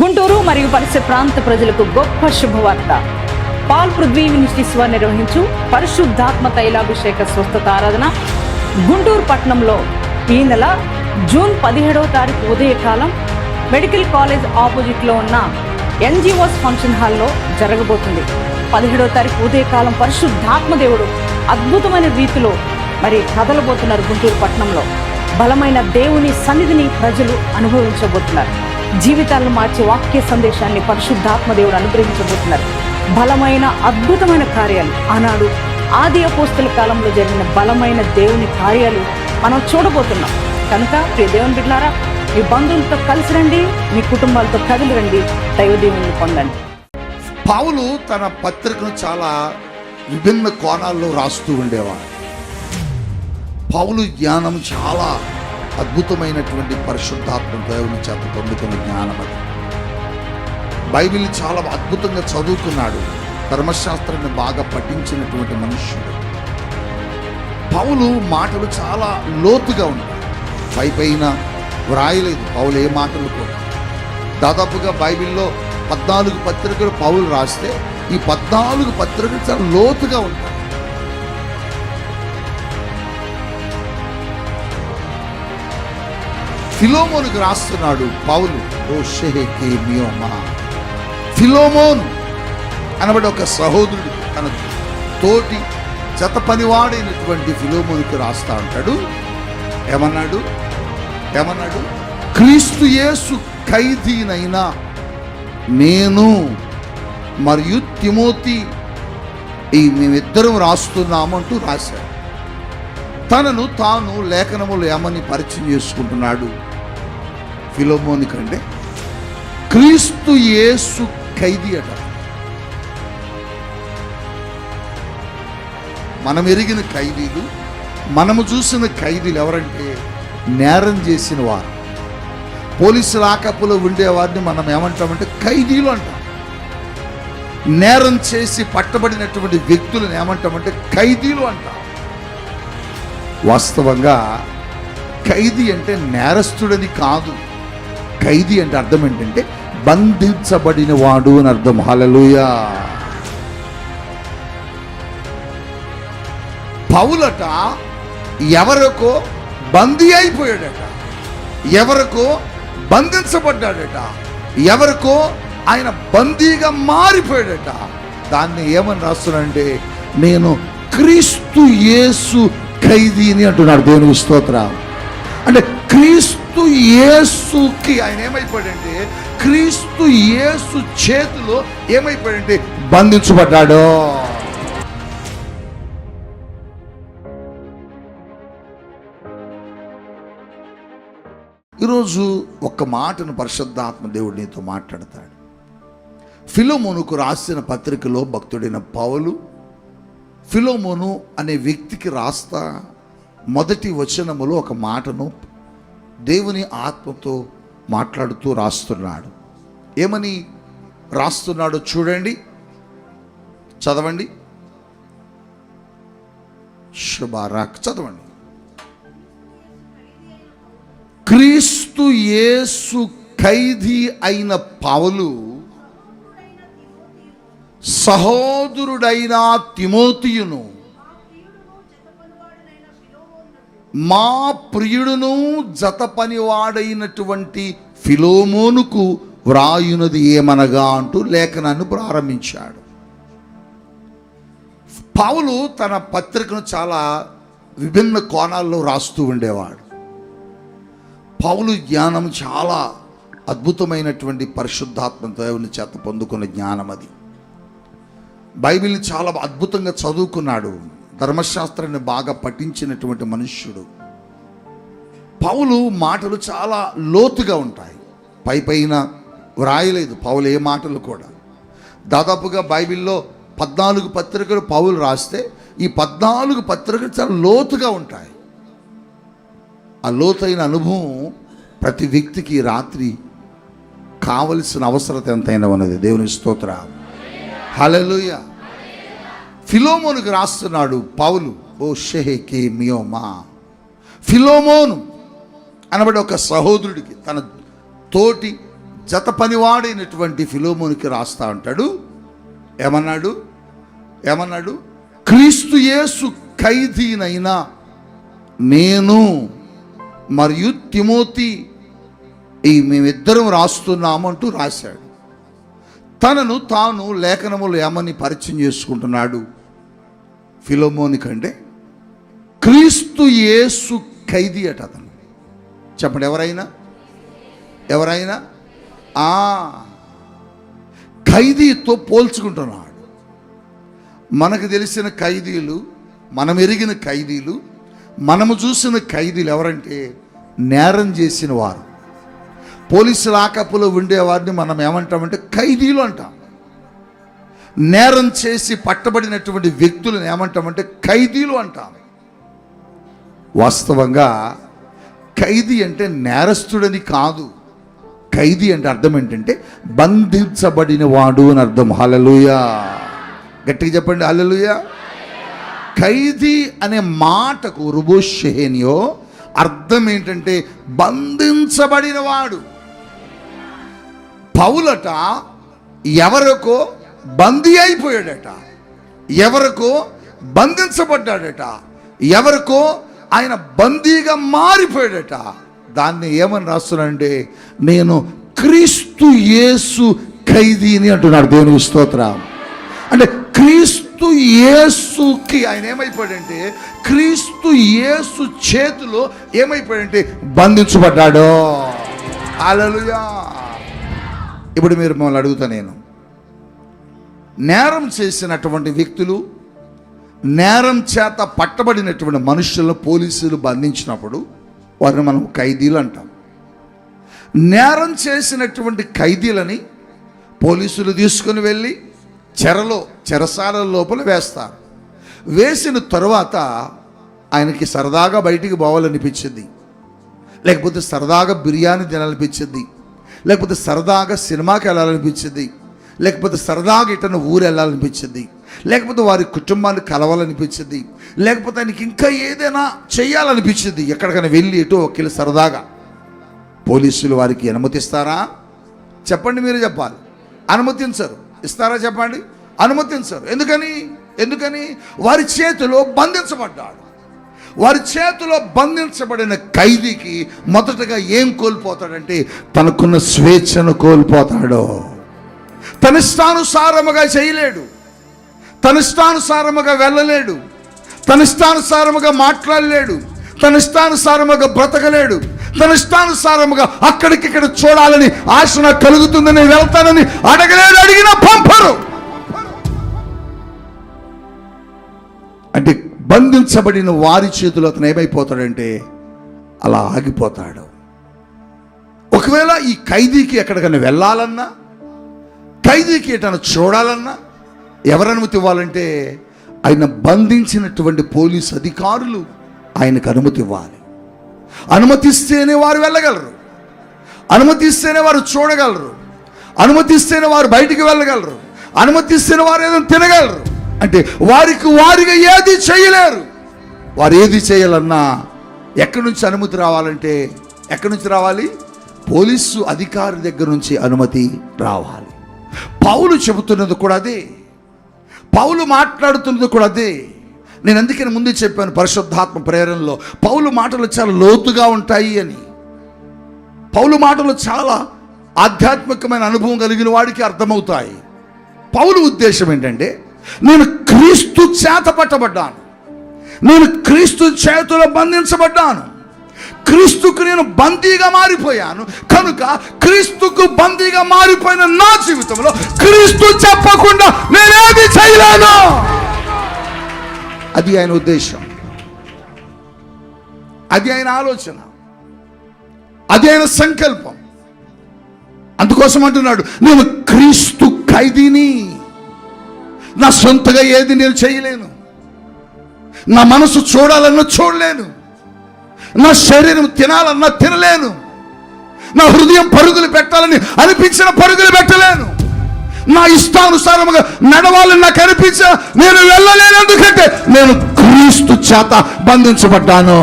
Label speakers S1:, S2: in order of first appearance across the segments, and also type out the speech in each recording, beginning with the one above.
S1: గుంటూరు మరియు పరిసర ప్రాంత ప్రజలకు గొప్ప శుభవార్త. పాల్ పృథ్వీ మినిస్ట్రీస్ వారు నిర్వహించు పరిశుద్ధాత్మ తైలాభిషేక స్వస్థత ఆరాధన గుంటూరు పట్టణంలో ఈ నెల జూన్ 17వ తారీఖు ఉదయకాలం మెడికల్ కాలేజ్ ఆపోజిట్లో ఉన్న ఎన్జిఓస్ ఫంక్షన్ హాల్లో జరగబోతుంది. 17వ తారీఖు ఉదయకాలం పరిశుద్ధాత్మ దేవుడు అద్భుతమైన రీతిలో కదలబోతున్నారు. గుంటూరు పట్టణంలో బలమైన దేవుని సన్నిధిని ప్రజలు అనుభవించబోతున్నారు. జీవితాలను మార్చే వాక్య సందేశాన్ని పరిశుద్ధాత్మ దేవుడు అనుగ్రహించబోతున్నారు. బలమైన అద్భుతమైన కార్యాలు, ఆనాడు ఆది అపోస్తల కాలంలో జరిగిన బలమైన దేవుని కార్యాలు మనం చూడబోతున్నాం. కనుక ప్రియ దేవుని బిడ్డలారా, మీ బంధువులతో కలిసి రండి, మీ కుటుంబాలతో కదిలి రండి, దైవ దీవెనలు పొందండి.
S2: పౌలు తన పత్రికను చాలా విభిన్న కోణాల్లో రాస్తూ ఉండేవాడు. పౌలు జ్ఞానం చాలా అద్భుతమైనటువంటి పరిశుద్ధాత్మ దేవుని చేత పొందుకున్న జ్ఞానం అది. బైబిల్ చాలా అద్భుతంగా చదువుకున్నాడు. ధర్మశాస్త్రాన్ని బాగా పఠించినటువంటి మనుష్యుడు. పౌలు మాటలు చాలా లోతుగా ఉంటాయి. పైన వ్రాయలేదు పౌలు ఏ మాటలు కూడా. దాదాపుగా బైబిల్లో 14 పత్రికలు పౌలు రాస్తే ఈ 14 పత్రికలు చాలా లోతుగా ఉంటాయి. ఫిలోమోనుకు రాస్తున్నాడు పౌలు. ఫిలోమోను అనబడి ఒక సహోదరుడు తన తోటి జత పనివాడైనటువంటి ఫిలోమోనుకు రాస్తా ఉంటాడు. ఏమన్నాడు? క్రీస్తు యేసు ఖైదీనైనా నేను మరియు తిమోతి మేమిద్దరం రాస్తున్నాము అంటూ రాశాడు. తనను తాను లేఖనములు ఏమని పరిచయం చేసుకుంటున్నాడు ఫిలోమోని కంటే? క్రీస్తు యేసు ఖైదీ అట. మనం ఎరిగిన ఖైదీలు, మనము చూసిన ఖైదీలు ఎవరంటే నేరం చేసిన వారు. పోలీసు లాకప్పులో ఉండేవారిని మనం ఏమంటామంటే ఖైదీలు అంటాం. నేరం చేసి పట్టబడినటువంటి వ్యక్తులను ఏమంటామంటే ఖైదీలు అంటాం. వాస్తవంగా ఖైదీ అంటే నేరస్తుడని కాదు. ఖైదీ అంటే అర్థం ఏంటంటే బంధించబడిన వాడు అని అర్థం. హల్లెలూయా. పౌలట ఎవరికో బందీ అయిపోయాడట, ఎవరికో బంధించబడ్డాడట, ఎవరికో ఆయన బందీగా మారిపోయాడట. దాన్ని ఏమని రాస్తున్నాడంటే నేను క్రీస్తు యేసు ఖైదీని అంటున్నాడు. దేవునికి స్తోత్రం. అంటే క్రీస్తు యేసుకి ఆయన ఏమైపోయాడంటే, క్రీస్తు యేసు చేతిలో ఏమైపోయాడంటే బంధించబడ్డాడు. ఈరోజు ఒక్క మాటను పరిశుద్ధాత్మ దేవుడు నీతో మాట్లాడతాడు. ఫిలోమోనుకు రాసిన పత్రికలో భక్తుడైన పౌలు ఫిలోమోను అనే వ్యక్తికి రాస్తా మొదటి వచనములో ఒక మాటను దేవుని ఆత్మతో మాట్లాడుతూ రాస్తున్నాడు. ఏమని రాస్తున్నాడో చూడండి, చదవండి. శుభారాక్ చదవండి. క్రీస్తు యేసు ఖైదీ అయిన పౌలు సహోదరుడైన తిమోతియును మా ప్రియుడును జత పనివాడైనటువంటి ఫిలోమోనుకు వ్రాయునది ఏమనగా అంటూ లేఖనాన్ని ప్రారంభించాడు. పౌలు తన పత్రికను చాలా విభిన్న కోణాల్లో రాస్తూ ఉండేవాడు. పౌలు జ్ఞానం చాలా అద్భుతమైనటువంటి పరిశుద్ధాత్మ దేవుని చేత పొందుకున్న జ్ఞానం అది. బైబిల్ని చాలా అద్భుతంగా చదువుకున్నాడు. ధర్మశాస్త్రాన్ని బాగా పఠించినటువంటి మనుష్యుడు. పౌలు మాటలు చాలా లోతుగా ఉంటాయి. పైన వ్రాయలేదు పౌలు ఏ మాటలు కూడా. దాదాపుగా బైబిల్లో 14 పత్రికలు పౌలు రాస్తే ఈ 14 పత్రికలు చాలా లోతుగా ఉంటాయి. ఆ లోతైన అనుభవం ప్రతి వ్యక్తికి రాత్రి కావలసిన అవసరత ఎంతైనా ఉన్నది. దేవుని స్తోత్రం. హల్లెలూయా. ఫిలోమోనుకు రాస్తున్నాడు పౌలు. ఫిలోమోను అనబడి ఒక సహోదరుడికి, తన తోటి జత పనివాడైనటువంటి ఫిలోమోనుకి రాస్తా ఉంటాడు. ఏమన్నాడు? క్రీస్తు యేసు ఖైదీనైనా నేను మరియు తిమోతి మేమిద్దరం రాస్తున్నాము అంటూ రాశాడు. తనను తాను లేఖనములు ఏమని పరిచయం చేసుకుంటున్నాడు ఫిలోమోని కంటే? క్రీస్తు యేసు ఖైదీ అట అతను. చెప్పండి, ఎవరైనా ఖైదీతో పోల్చుకుంటున్నాడు. మనకు తెలిసిన ఖైదీలు, మనం ఎరిగిన ఖైదీలు, మనము చూసిన ఖైదీలు ఎవరంటే నేరం చేసిన వారు. పోలీసు లాకప్లో ఉండేవారిని మనం ఏమంటామంటే ఖైదీలు అంటాం. నేరం చేసి పట్టబడినటువంటి వ్యక్తులను ఏమంటామంటే ఖైదీలు అంటాం. వాస్తవంగా ఖైదీ అంటే నేరస్తుడని కాదు. ఖైదీ అంటే అర్థం ఏంటంటే బంధించబడిన వాడు అని అర్థం. హల్లెలూయా, గట్టిగా చెప్పండి హల్లెలూయా. ఖైదీ అనే మాటకు రుబోషెహేనియో అర్థం ఏంటంటే బంధించబడిన వాడు. పౌలట ఎవరికో బందీ అయిపోయాడట, ఎవరికో బంధించబడ్డాడట, ఎవరికో ఆయన బందీగా మారిపోయాడట. దాన్ని ఏమని రాస్తున్నాడంటే నేను క్రీస్తు యేసు ఖైదీని అంటున్నాడు. దేవునికి స్తోత్రం. అంటే క్రీస్తు యేసుకి ఆయన ఏమైపోయాడంటే క్రీస్తు యేసు చేతిలో ఏమైపోయాడంటే బంధించబడ్డాడు. హల్లెలూయా. ఇప్పుడు మీరు మమ్మల్ని అడుగుతా, నేను నేరం చేసినటువంటి వ్యక్తులు, నేరం చేత పట్టబడినటువంటి మనుషులను పోలీసులు బంధించినప్పుడు వారిని మనం ఖైదీలు అంటాం. నేరం చేసినటువంటి ఖైదీలని పోలీసులు తీసుకుని వెళ్ళి చెరసాల లోపల వేస్తారు. వేసిన తరువాత ఆయనకి సరదాగా బయటికి పోవాలనిపించింది, లేకపోతే సరదాగా బిర్యానీ తినాలనిపించింది, లేకపోతే సరదాగా సినిమాకి వెళ్ళాలనిపించింది, లేకపోతే సరదాగా ఇటన ఊరు వెళ్ళాలనిపించింది, లేకపోతే వారి కుటుంబాన్ని కలవాలనిపించింది, లేకపోతే ఆయనకి ఇంకా ఏదైనా చేయాలనిపించింది, ఎక్కడికైనా వెళ్ళి ఎటో ఒక్కళ్ళు సరదాగా. పోలీసులు వారికి అనుమతిస్తారా? చెప్పండి, మీరు చెప్పాలి. అనుమతించరు. ఇస్తారా? చెప్పండి. అనుమతించరు. ఎందుకని వారి చేతిలో బంధించబడ్డాడు. వారి చేతిలో బంధించబడిన ఖైదీకి మొదటగా ఏం కోల్పోతాడంటే తనకున్న స్వేచ్ఛను కోల్పోతాడు. తన ఇష్టానుసారముగా చేయలేడు, తన ఇష్టానుసారముగా వెళ్ళలేడు, తన ఇష్టానుసారముగా మాట్లాడలేడు, తన ఇష్టానుసారముగా బ్రతకలేడు, తన ఇష్టానుసారముగా అక్కడికిక్కడ చూడాలని ఆశ నాకు కలుగుతుందని వెళ్తానని అడగలేడు, అడిగినా పంపరు. అంటే బంధించబడిన వారి చేతిలో అతను ఏమైపోతాడంటే అలా ఆగిపోతాడు. ఒకవేళ ఈ ఖైదీకి ఎక్కడికైనా వెళ్ళాలన్నా, ఖైదీకి ఎటైనా చూడాలన్నా ఎవరు అనుమతి ఇవ్వాలంటే ఆయన బంధించినటువంటి పోలీసు అధికారులు ఆయనకు అనుమతి ఇవ్వాలి. అనుమతిస్తేనే వారు వెళ్ళగలరు, అనుమతిస్తేనే వారు చూడగలరు, అనుమతిస్తేనే వారు బయటికి వెళ్ళగలరు, అనుమతిస్తేనే వారు ఏదైనా తినగలరు. అంటే వారిగా ఏది చేయలేరు. వారు ఏది చేయాలన్నా ఎక్కడి నుంచి అనుమతి రావాలంటే ఎక్కడి నుంచి రావాలి? పోలీసు అధికారి దగ్గర నుంచి అనుమతి రావాలి. పౌలు చెబుతున్నది కూడా అదే, పౌలు మాట్లాడుతున్నది కూడా అదే. నేను అందుకని ముందే చెప్పాను, పరిశుద్ధాత్మ ప్రేరణలో పౌలు మాటలు చాలా లోతుగా ఉంటాయి అని. పౌలు మాటలు చాలా ఆధ్యాత్మికమైన అనుభవం కలిగిన వాడికి అర్థమవుతాయి. పౌలు ఉద్దేశం ఏంటంటే నేను క్రీస్తు చేత పట్టబడ్డాను, నేను క్రీస్తు చేతిలో బంధించబడ్డాను, క్రీస్తుకు నేను బందీగా మారిపోయాను కనుక క్రీస్తుకు బందీగా మారిపోయిన నా జీవితంలో క్రీస్తు చెప్పకుండా నేనేది చేయలేను. అది ఆయన ఉద్దేశం, అది ఆయన ఆలోచన, అది ఆయన సంకల్పం. అందుకోసం అంటున్నాడు నేను క్రీస్తు ఖైదీని. నా సొంతగా ఏది నేను చేయలేను, నా మనసు చూడాలన్నా చూడలేను, నా శరీరం తినాలన్నా తినలేను, నా హృదయం పరుగులు పెట్టాలని అనిపించిన పరుగులు పెట్టలేను, నా ఇష్టానుసారముగా నడవాలని నాకు అనిపించా నేను వెళ్ళలేను. ఎందుకంటే నేను క్రీస్తు చేత బంధించబడ్డాను.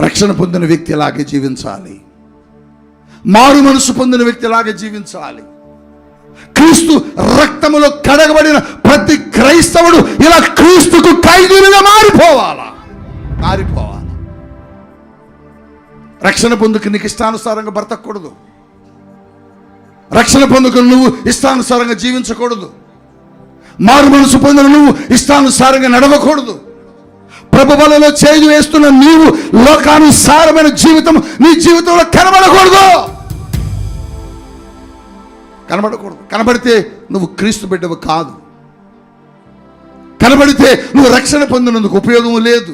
S2: రక్షణ పొందిన వ్యక్తి ఇలాగే జీవించాలి. మారు మనసు పొందిన వ్యక్తి ఇలాగే జీవించాలి. క్రీస్తు రక్తములో కడగబడిన ప్రతి క్రైస్తవుడు ఇలా క్రీస్తుకు ఖైదీలుగా మారిపోవాలా. రక్షణ పొందుకు నీకు ఇష్టానుసారంగా బ్రతకూడదు. రక్షణ పొందుకు నువ్వు ఇష్టానుసారంగా జీవించకూడదు. మారు మనసు పొందిన నువ్వు ఇష్టానుసారంగా నడవకూడదు. ప్రభు బలలో చేయి వేస్తున్న నీవు లోకానుసారమైన జీవితం నీ జీవితంలో కనబడకూడదు. కనబడితే నువ్వు క్రీస్తు బిడ్డవు కాదు. కనబడితే నువ్వు రక్షణ పొందినందుకు ఉపయోగం లేదు.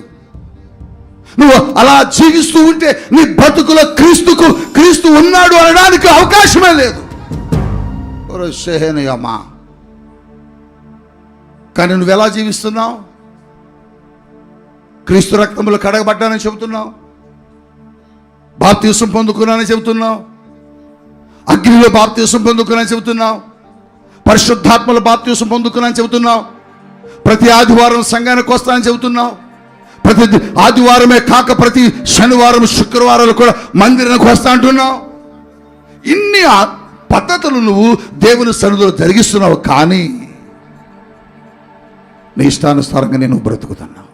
S2: నువ్వు అలా జీవిస్తూ ఉంటే నీ బతుకులో క్రీస్తు ఉన్నాడు అనడానికి అవకాశమే లేదు. అమ్మా, కానీ నువ్వు ఎలా జీవిస్తున్నావు? క్రీస్తు రక్తంలో కడగబడ్డానని చెబుతున్నావు, బాప్తిసం పొందుకున్నానని చెబుతున్నావు, అగ్నిలో బాప్తిసం పొందుకున్నానని చెబుతున్నావు, పరిశుద్ధాత్మలో బాప్తిసం పొందుకున్నానని చెబుతున్నావు, ప్రతి ఆదివారం సంఘానికి వస్తానని చెబుతున్నావు, ప్రతి ఆదివారమే కాక ప్రతి శనివారం శుక్రవారాలు కూడా మందిరానికి వస్తా అంటున్నావు. ఇన్ని పద్ధతులు నువ్వు దేవుని సన్నిధిలో జరిగిస్తున్నావు, కానీ నీ ఇష్టానుసారంగా నేను బ్రతుకుతున్నావు.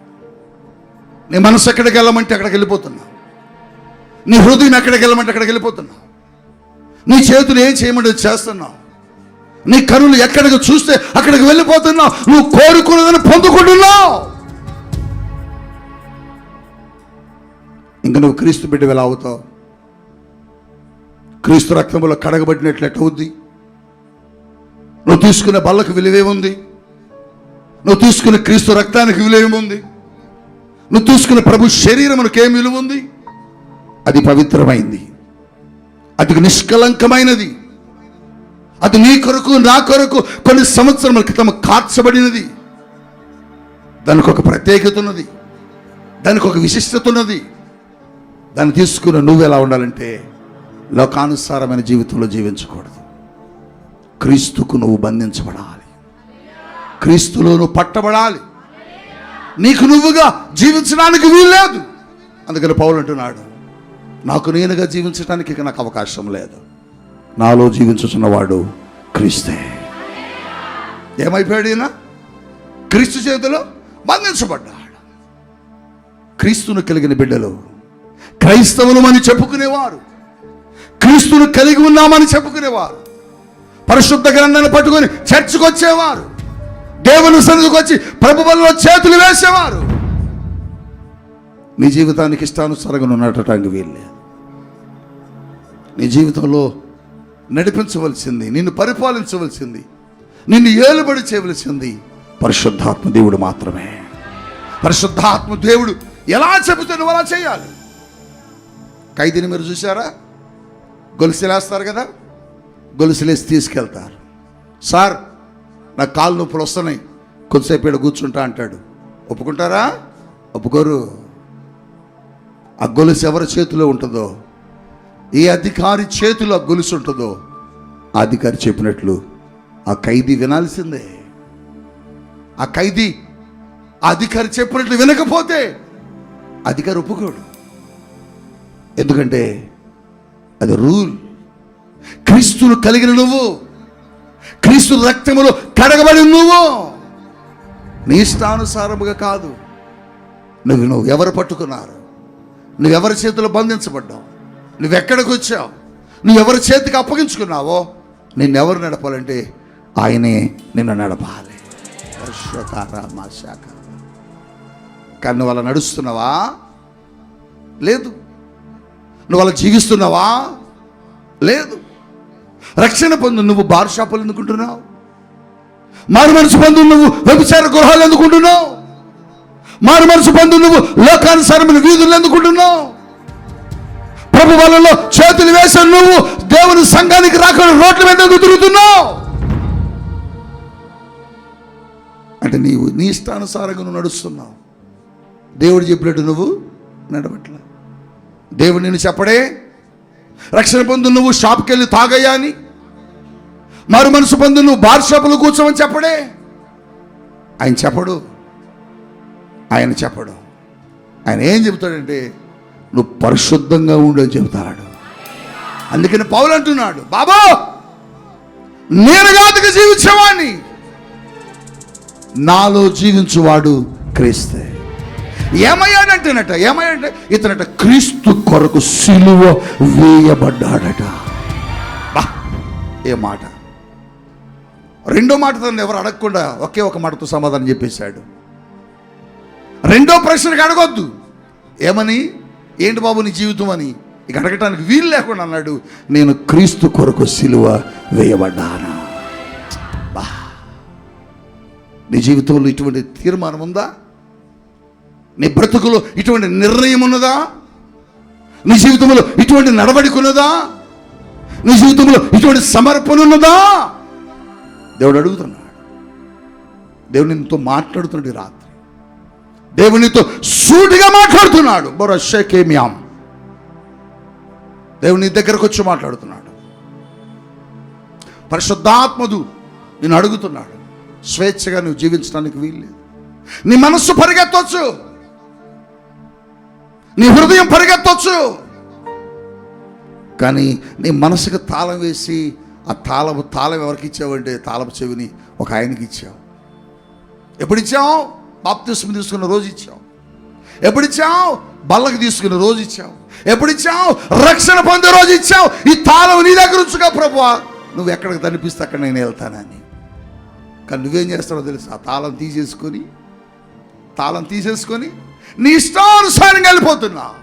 S2: నీ మనసు ఎక్కడికి వెళ్ళమంటే అక్కడికి వెళ్ళిపోతున్నావు. నీ హృదయం ఎక్కడికి వెళ్ళమంటే అక్కడికి వెళ్ళిపోతున్నావు. నీ చేతులు ఏం చేయమంటే చేస్తున్నావు. నీ కనులు ఎక్కడికి చూస్తే అక్కడికి వెళ్ళిపోతున్నావు. నువ్వు కోరుకున్నదని పొందుకుంటున్నావు. ఇంకా నువ్వు క్రీస్తు బిడ్డ ఎలా అవుతావు? క్రీస్తు రక్తంలో కడగబడినట్లు ఎట్లవుద్ది? నువ్వు తీసుకునే బల్లకు విలువేముంది? నువ్వు తీసుకునే క్రీస్తు రక్తానికి విలువేముంది? నువ్వు తీసుకునే ప్రభు శరీరమునకు ఏం విలువ ఉంది? అది పవిత్రమైంది, అది నిష్కలంకమైనది, అది నీ కొరకు నా కొరకు కొన్ని సంవత్సరముల క్రితం కార్చబడినది. దానికి ఒక ప్రత్యేకత ఉన్నది, దానికి ఒక విశిష్టత ఉన్నది. దాన్ని తీసుకుని నువ్వు ఎలా ఉండాలంటే లోకానుసారమైన జీవితంలో జీవించకూడదు. క్రీస్తుకు నువ్వు బంధించబడాలి, క్రీస్తులో నువ్వు పట్టబడాలి. నీకు నువ్వుగా జీవించడానికి వీల్లేదు. అందుకని పౌలు అంటున్నాడు, నాకు నేనుగా జీవించడానికి ఇక నాకు అవకాశం లేదు. నాలో జీవించుచున్నవాడు క్రీస్తే. ఏమైపోయాడు ఈయన? క్రీస్తు చేతిలో బంధించబడ్డాడు. క్రీస్తును కలిగిన బిడ్డలు క్రైస్తవులమని చెప్పుకునేవారు, క్రీస్తును కలిగి ఉన్నామని చెప్పుకునేవారు, పరిశుద్ధ గ్రంథాన్ని పట్టుకొని చర్చికి వచ్చేవారు, దేవుని సన్నిధికి వచ్చి ప్రభు బలలో చేతులు వేసేవారు. నీ జీవితానికి ఇష్టానుసారంగా నువ్వు నడవటానికి వీల్లేదు. నీ జీవితంలో నడిపించవలసింది, నిన్ను పరిపాలించవలసింది, నిన్ను ఏలుబడి చేయవలసింది పరిశుద్ధాత్మ దేవుడు మాత్రమే. పరిశుద్ధాత్మ దేవుడు ఎలా చెబితే నువ్వు అలా చేయాలి. ఖైదీని మీరు చూసారా? గొలుసులేస్తారు కదా, గొలుసులేసి తీసుకెళ్తారు. సార్ నాకు కాళ్ళు నొప్పులు వస్తున్నాయి, కొద్దిసేపు ఇక్కడ కూర్చుంటా అంటాడు. ఒప్పుకుంటారా? ఒప్పుకోరు. ఆ గొలుసు ఎవరి చేతిలో ఉంటుందో, ఏ అధికారి చేతిలో ఆ గొలుసు ఉంటుందో ఆ అధికారి చెప్పినట్లు ఆ ఖైదీ వినాల్సిందే. ఆ ఖైదీ ఆ అధికారి చెప్పినట్లు వినకపోతే అధికారి ఒప్పుకోడు. ఎందుకంటే అది రూల్. క్రీస్తును కలిగిన నువ్వు, క్రీస్తు రక్తములో కడగబడి నువ్వు నీ ఇష్టానుసారముగా కాదు. నువ్వు ఎవరు పట్టుకున్నారు? నువ్వెవరి చేతిలో బంధించబడ్డావు? నువ్వెక్కడికి వచ్చావు? నువ్వెవరి చేతికి అప్పగించుకున్నావో నిన్నెవరు నడపాలంటే ఆయనే నిన్ను నడపాలి. కానీ నువ్వు అలా నడుస్తున్నావా? లేదు. నువ్వు అలా జీవిస్తున్నావా? లేదు. రక్షణ పొందు నువ్వు బార్ షాపులు ఎందుకుంటున్నావు? మారు మనసు పొందు నువ్వు వ్యభిచార గృహాలు ఎందుకుంటున్నావు? మారు మనసు పొందు నువ్వు లోకానుసారమైన వీధులు ఎందుకుంటున్నావు? ప్రభు బలలో చేతులు వేసే నువ్వు దేవుని సంఘానికి రాకుండా రోడ్ల మీద ఎందుకు తిరుగుతున్నావు? అంటే నీవు నీ ఇష్టానుసారంగా నువ్వు నడుస్తున్నావు. దేవుడు చెప్పినట్టు నువ్వు నడవట్లా. దేవుడు నిన్ను చెప్పడే. రక్షణ పొందు నువ్వు షాప్కి వెళ్ళి తాగయ్యా అని, మారు మనసు పొందు నువ్వు బార్ షాపులో కూర్చోమని చెప్పడే. ఆయన చెప్పడు. ఆయన ఏం చెబుతాడంటే నువ్వు పరిశుద్ధంగా ఉండు అని చెబుతాడు. అందుకని పౌలు అంటున్నాడు, బాబా నేను కాదుగా జీవించేవాడిని, నాలో జీవించువాడు క్రీస్తే. ఏమయ్యాడంటే ఇతనట క్రీస్తు కొరకు సిలువ వేయబడ్డాడట. బా ఏ మాట! రెండో మాట తను ఎవరు అడగకుండా ఒకే ఒక మాటతో సమాధానం చెప్పేశాడు. రెండో ప్రశ్నకి అడగొద్దు. ఏమని? ఏంటి బాబు నీ జీవితం అని ఇక అడగటానికి వీలు లేకుండా అన్నాడు, నేను క్రీస్తు కొరకు సిలువ వేయబడ్డాను. బా నీ జీవితంలో ఇటువంటి తీర్మానం ఉందా? నీ బ్రతుకులో ఇటువంటి నిర్ణయం ఉన్నదా? నీ జీవితంలో ఇటువంటి నడవడిక ఉన్నదా? నీ జీవితంలో ఇటువంటి సమర్పణ ఉన్నదా? దేవుడు అడుగుతున్నాడు. దేవుడు నీతో మాట్లాడుతున్నాడు. రాత్రి దేవునితో సూటిగా మాట్లాడుతున్నాడు. బొరషేకేమ్యాం దేవుని దగ్గరకు వచ్చి మాట్లాడుతున్నాడు. పరిశుద్ధాత్మదు నేను అడుగుతున్నాడు. స్వేచ్ఛగా నువ్వు జీవించడానికి వీల్లేదు. నీ మనస్సు పరిగెత్తవచ్చు, నీ హృదయం పరిగెత్తవచ్చు, కానీ నీ మనసుకు తాళం వేసి ఆ తాళం ఎవరికి ఇచ్చావంటే తాళపు చెవిని ఒక ఆయనకి ఇచ్చావు. ఎప్పుడు ఇచ్చావు? బాప్తిస్మం తీసుకున్న రోజు ఇచ్చావు. ఎప్పుడు ఇచ్చావు? బల్లకి తీసుకున్న రోజు ఇచ్చావు. ఎప్పుడు ఇచ్చావు? రక్షణ పొందే రోజు ఇచ్చావు. ఈ తాళం నీ దగ్గర ఉంచుగా ప్రభువా, నువ్వు ఎక్కడికి కనిపిస్తే అక్కడ నేను వెళ్తానని. కానీ నువ్వేం చేస్తావో తెలుసు? ఆ తాళం తీసేసుకొని నీ ఇష్టానుసారంగా వెళ్ళిపోతున్నావు.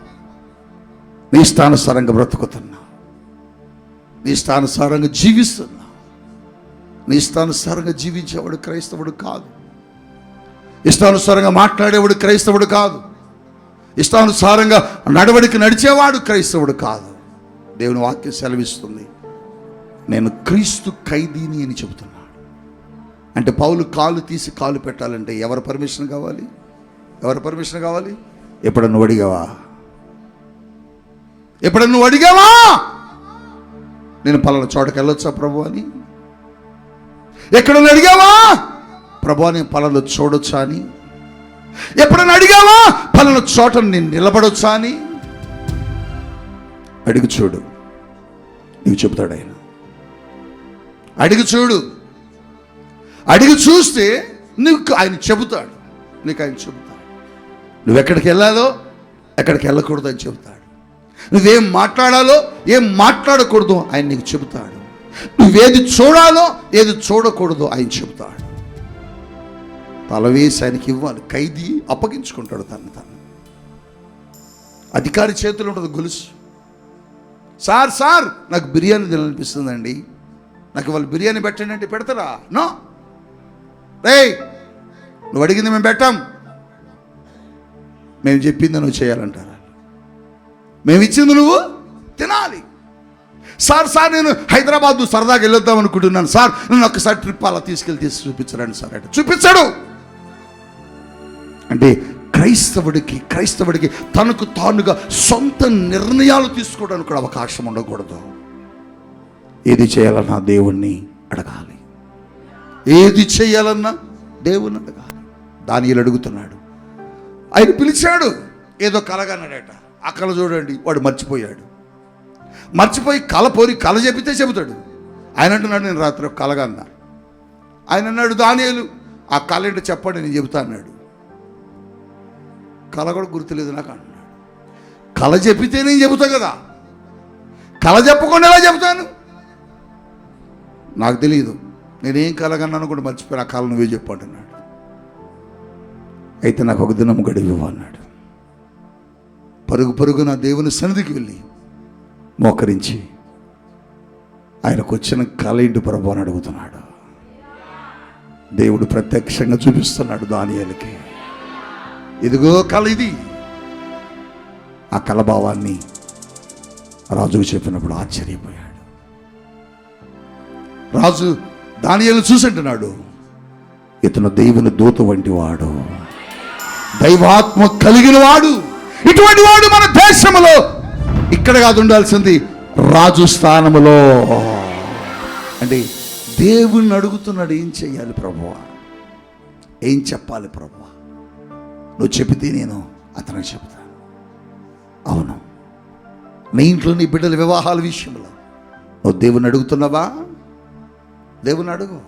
S2: నీ ఇష్టానుసారంగా బ్రతుకుతున్నావు. నీ ఇష్టానుసారంగా జీవిస్తున్నావు. నీ ఇష్టానుసారంగా జీవించేవాడు క్రైస్తవుడు కాదు. ఇష్టానుసారంగా మాట్లాడేవాడు క్రైస్తవుడు కాదు. ఇష్టానుసారంగా నడవడికి నడిచేవాడు క్రైస్తవుడు కాదు. దేవుని వాక్యం సెలవిస్తుంది, నేను క్రీస్తు ఖైదీని అని చెబుతున్నాడు. అంటే పౌలు కాలు తీసి కాలు పెట్టాలంటే ఎవరి పర్మిషన్ కావాలి? ఎప్పుడన్నా నువ్వు అడిగావా నేను పలానా చోటకి వెళ్ళొచ్చా ప్రభు అని? ఎక్కడన్నా అడిగావా ప్రభు నేను పలానా చూడొచ్చా అని? ఎప్పుడన్నా అడిగావా పలానా చోట నేను నిలబడొచ్చా అని? అడిగి చూడు, నీకు చెబుతాడు ఆయన. అడిగి చూడు, అడిగి చూస్తే నీకు ఆయన చెబుతాడు. నువ్వెక్కడికి వెళ్ళాలో ఎక్కడికి వెళ్ళకూడదు అని చెబుతాడు. నువ్వేం మాట్లాడాలో ఏం మాట్లాడకూడదు ఆయన నీకు చెబుతాడు. నువ్వేది చూడాలో ఏది చూడకూడదు ఆయన చెబుతాడు. తలవేసి ఆయనకి ఇవ్వాలి. ఖైదీ అప్పగించుకుంటాడు తను. అధికారి చేతులు ఉంటుంది గొలుసు. సార్ నాకు బిర్యానీ తినాలనిపిస్తుందండి, నాకు వాళ్ళు బిర్యానీ పెట్టండి అంటే పెడతారా? నో. రేయ్ నువ్వు అడిగింది మేము పెట్టాం, మేము చెప్పింది నువ్వు చేయాలంటారా? మేము ఇచ్చింది నువ్వు తినాలి. సార్ నేను హైదరాబాద్ సరదాగా వెళ్ళొద్దాం అనుకుంటున్నాను సార్, నన్ను ఒక్కసారి ట్రిప్ అలా తీసి చూపించరండి సార్ అంటే చూపించాడు. అంటే క్రైస్తవుడికి తనకు తానుగా సొంత నిర్ణయాలు తీసుకోవడానికి కూడా అవకాశం ఉండకూడదు. ఏది చేయాలన్నా దేవుణ్ణి అడగాలి. దానియేలు అడుగుతున్నాడు. ఆయన పిలిచాడు, ఏదో కలగన్నాడట. ఆ కళ చూడండి, వాడు మర్చిపోయి కళ చెబుతాడు. ఆయన అంటున్నాడు, నేను రాత్రి ఒక కలగన్నా. ఆయన అన్నాడు, దానియేలు ఆ కళ ఏంటో చెప్పండి నేను చెబుతా అన్నాడు. కళ కూడా గుర్తులేదు నాకు అన్నాడు. కళ చెప్పితే నేను చెబుతా కదా, కళ చెప్పకుండా ఎలా చెబుతాను? నాకు తెలియదు, నేనేం కలగన్నాను కూడా మర్చిపోయిన. ఆ కళ నువ్వే చెప్పు అంటున్నాడు. అయితే నాకు ఒక దినం గడివి అన్నాడు. పరుగు నా దేవుని సన్నిధికి వెళ్ళి మోకరించి ఆయనకు వచ్చిన కళ ఏంటి ప్రభు అని అడుగుతున్నాడు. దేవుడు ప్రత్యక్షంగా చూపిస్తున్నాడు దానియేలుకి, ఇదిగో కళ ఇది. ఆ కళ భావాన్ని రాజుకు చెప్పినప్పుడు ఆశ్చర్యపోయాడు. రాజు దానియేలు చూసింటున్నాడు, ఇతను దేవుని దూత వంటి వాడు, దైవాత్మ కలిగిన వాడు. ఇటువంటి వాడు మన దేశంలో ఇక్కడ కాదు ఉండాల్సింది, రాజు స్థానములో. అంటే దేవుణ్ణి అడుగుతున్నాడు, ఏం చెయ్యాలి ప్రభువా, ఏం చెప్పాలి ప్రభువా? నువ్వు చెబితే నేను అతనికి చెప్తాను. అవును, నీ ఇంట్లో నీ బిడ్డల వివాహాల విషయంలో నువ్వు దేవుని అడుగుతున్నావా? దేవుని అడుగు.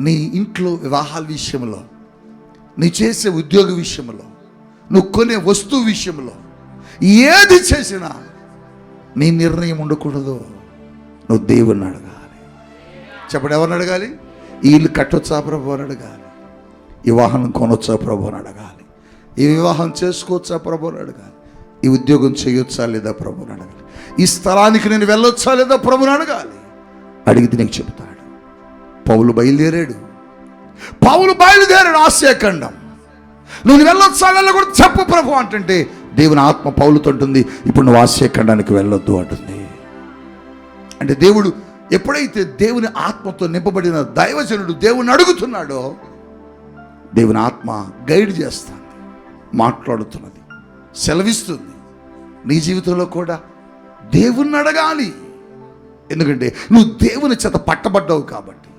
S2: నీ ఇంట్లో వివాహాల విషయంలో, నీ చేసే ఉద్యోగ విషయంలో, నువ్వు కొనే వస్తువు విషయంలో, ఏది చేసినా నీ నిర్ణయం ఉండకూడదు. నువ్వు దేవుని అడగాలి. చెప్పండి, ఎవరిని అడగాలి? ఈ ఇల్లు కట్టొచ్చా ప్రభు అని అడగాలి. ఈ వాహనం కొనొచ్చా ప్రభు అని అడగాలి. ఈ వివాహం చేసుకోవచ్చా ప్రభు అని అడగాలి. ఈ ఉద్యోగం చేయొచ్చా లేదా ప్రభుని అడగాలి. ఈ స్థలానికి నేను వెళ్ళొచ్చా లేదా ప్రభుని అడగాలి. అడిగితే నీకు చెబుతాడు. పౌలు బయలుదేరాడు ఆసియా ఖండం. నువ్వు వెళ్ళొచ్చా వెళ్ళకూడదు చెప్పు ప్రభు అంటుంటే దేవుని ఆత్మ పౌలుతో ఉంటుంది, ఇప్పుడు నువ్వు ఆసియా ఖండానికి వెళ్ళొద్దు అంటుంది. అంటే దేవుడు ఎప్పుడైతే దేవుని ఆత్మతో నింపబడిన దైవజనుడు దేవుని అడుగుతున్నాడో దేవుని ఆత్మ గైడ్ చేస్తుంది, మాట్లాడుతున్నది, సెలవిస్తుంది. నీ జీవితంలో కూడా దేవుణ్ణి అడగాలి. ఎందుకంటే నువ్వు దేవుని చేత పట్టబడ్డావు కాబట్టి,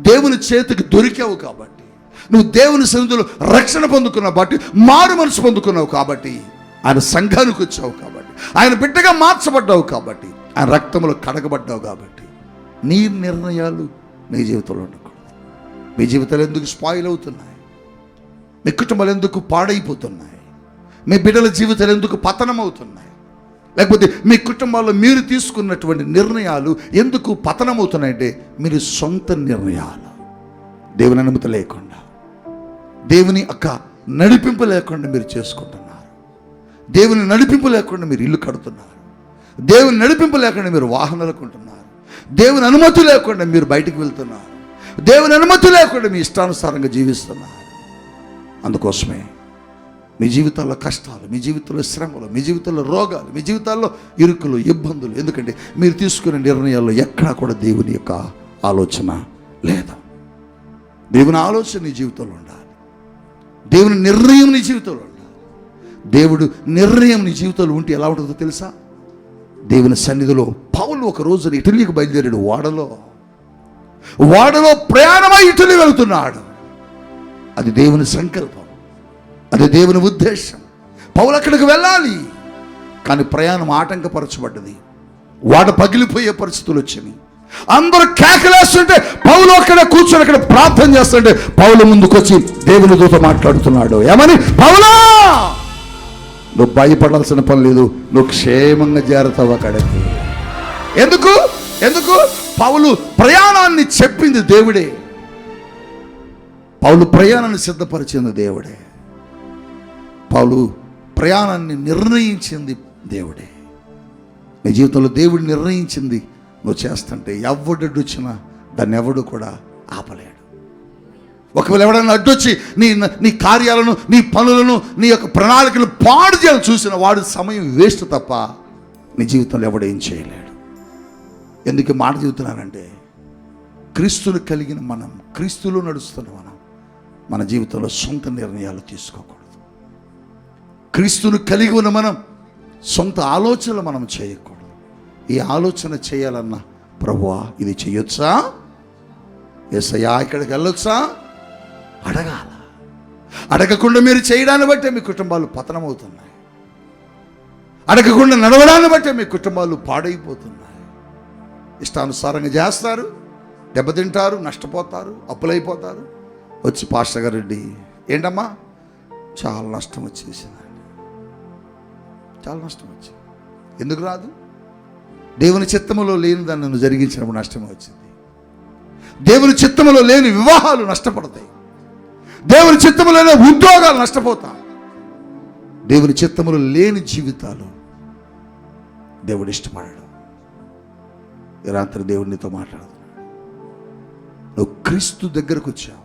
S2: దేవుని చేతికి దొరికావు కాబట్టి, నువ్వు దేవుని సన్నిధిలో రక్షణ పొందుకున్నావు కాబట్టి, మారు మనసు పొందుకున్నావు కాబట్టి, ఆయన సంఘానికి వచ్చావు కాబట్టి, ఆయన బిడ్డగా మార్చబడ్డావు కాబట్టి, ఆయన రక్తంలో కడగబడ్డావు కాబట్టి, నీ నిర్ణయాలు నీ జీవితంలో ఉండకూడదు. మీ జీవితాలు ఎందుకు స్పాయిల్ అవుతున్నాయి? మీ కుటుంబాలు ఎందుకు పాడైపోతున్నాయి? మీ బిడ్డల జీవితాలు ఎందుకు పతనం అవుతున్నాయి? లేకపోతే మీ కుటుంబాల్లో మీరు తీసుకున్నటువంటి నిర్ణయాలు ఎందుకు పతనం అవుతున్నాయంటే మీరు సొంత నిర్ణయాలు, దేవుని అనుమతి లేకుండా, దేవుని యొక్క నడిపింపు లేకుండా మీరు చేసుకుంటున్నారు. దేవుని నడిపింపు లేకుండా మీరు ఇల్లు కడుతున్నారు. దేవుని నడిపింపు లేకుండా మీరు వాహనాలు కొంటున్నారు. దేవుని అనుమతి లేకుండా మీరు బయటికి వెళ్తున్నారు. దేవుని అనుమతి లేకుండా మీ ఇష్టానుసారంగా జీవిస్తున్నారు. అందుకోసమే మీ జీవితాల్లో కష్టాలు, మీ జీవితంలో శ్రమలు, మీ జీవితంలో రోగాలు, మీ జీవితాల్లో ఇరుకులు, ఇబ్బందులు. ఎందుకంటే మీరు తీసుకునే నిర్ణయాల్లో ఎక్కడా కూడా దేవుని యొక్క ఆలోచన లేదు. దేవుని ఆలోచన నీ జీవితంలో ఉండాలి. దేవుని నిర్ణయం నీ జీవితంలో ఉండాలి. దేవుడు నిర్ణయం నీ జీవితంలో ఉంటే ఎలా ఉంటుందో తెలుసా? దేవుని సన్నిధిలో పౌలు ఒక రోజున ఇటలీకి బయలుదేరాడు. వాడలో ప్రయాణమై ఇటలీ వెళుతున్నాడు. అది దేవుని సంకల్పం, అది దేవుని ఉద్దేశం. పౌలు అక్కడికి వెళ్ళాలి, కానీ ప్రయాణం ఆటంకపరచబడ్డది. వాడ పగిలిపోయే పరిస్థితులు వచ్చినాయి. అందరూ కేకలేస్తుంటే పౌలు అక్కడ కూర్చొని అక్కడ ప్రార్థన చేస్తుంటే పౌలు ముందుకు వచ్చి దేవుని దూత మాట్లాడుతున్నాడు. ఏమని? పౌలా, నువ్వు భయపడాల్సిన పని లేదు, నువ్వు క్షేమంగా చేరతావు అక్కడికి. ఎందుకు పౌలు ప్రయాణాన్ని చెప్పింది దేవుడే. పౌలు ప్రయాణాన్ని సిద్ధపరిచింది దేవుడే. పౌలు ప్రయాణాన్ని నిర్ణయించింది దేవుడే. నీ జీవితంలో దేవుడు నిర్ణయించింది నువ్వు చేస్తుంటే ఎవడు అడ్డొచ్చినా దాన్ని ఎవడు కూడా ఆపలేడు. ఒకవేళ ఎవడన్నా అడ్డొచ్చి నీ కార్యాలను, నీ పనులను, నీ యొక్క ప్రణాళికలు పాడు చేయాలని చూసిన వాడు సమయం వేస్ట్ తప్ప నీ జీవితంలో ఎవడేం చేయలేడు. ఎందుకు మాట చెబుతున్నానంటే క్రీస్తును కలిగిన మనం, క్రీస్తులో నడుస్తున్న మన జీవితంలో సొంత నిర్ణయాలు తీసుకోకూడదు. క్రీస్తును కలిగి ఉన్న మనం సొంత ఆలోచనలు మనం చేయకూడదు. ఈ ఆలోచన చేయాలన్నా ప్రభువా ఇది చేయొచ్చా, యేసయ్యా ఇక్కడికి వెళ్ళొచ్చా అడగాల. అడగకుండా మీరు చేయడాన్ని బట్టే మీ కుటుంబాలు పతనమవుతున్నాయి. అడగకుండా నడవడాన్ని బట్టే మీ కుటుంబాలు పాడైపోతున్నాయి. ఇష్టానుసారంగా చేస్తారు, దెబ్బతింటారు, నష్టపోతారు, అప్పులైపోతారు. వచ్చి పాస్టర్ గారు, రెడ్డి ఏంటమ్మా చాలా నష్టం వచ్చేసిందండి, చాలా నష్టం వచ్చింది. ఎందుకు రాదు? దేవుని చిత్తములో లేని దాన్ని నన్ను జరిగించినప్పుడు నష్టమే వచ్చింది. దేవుని చిత్తములో లేని వివాహాలు నష్టపడతాయి. దేవుని చిత్తములో లేని ఉద్యోగాలు నష్టపోతాం. దేవుని చిత్తములో లేని జీవితాలు దేవుడు ఇష్టపడాడు. ఈ రాత్రి దేవుడు నీతో మాట్లాడుతున్నాడు. నువ్వు క్రీస్తు దగ్గరకు వచ్చావు,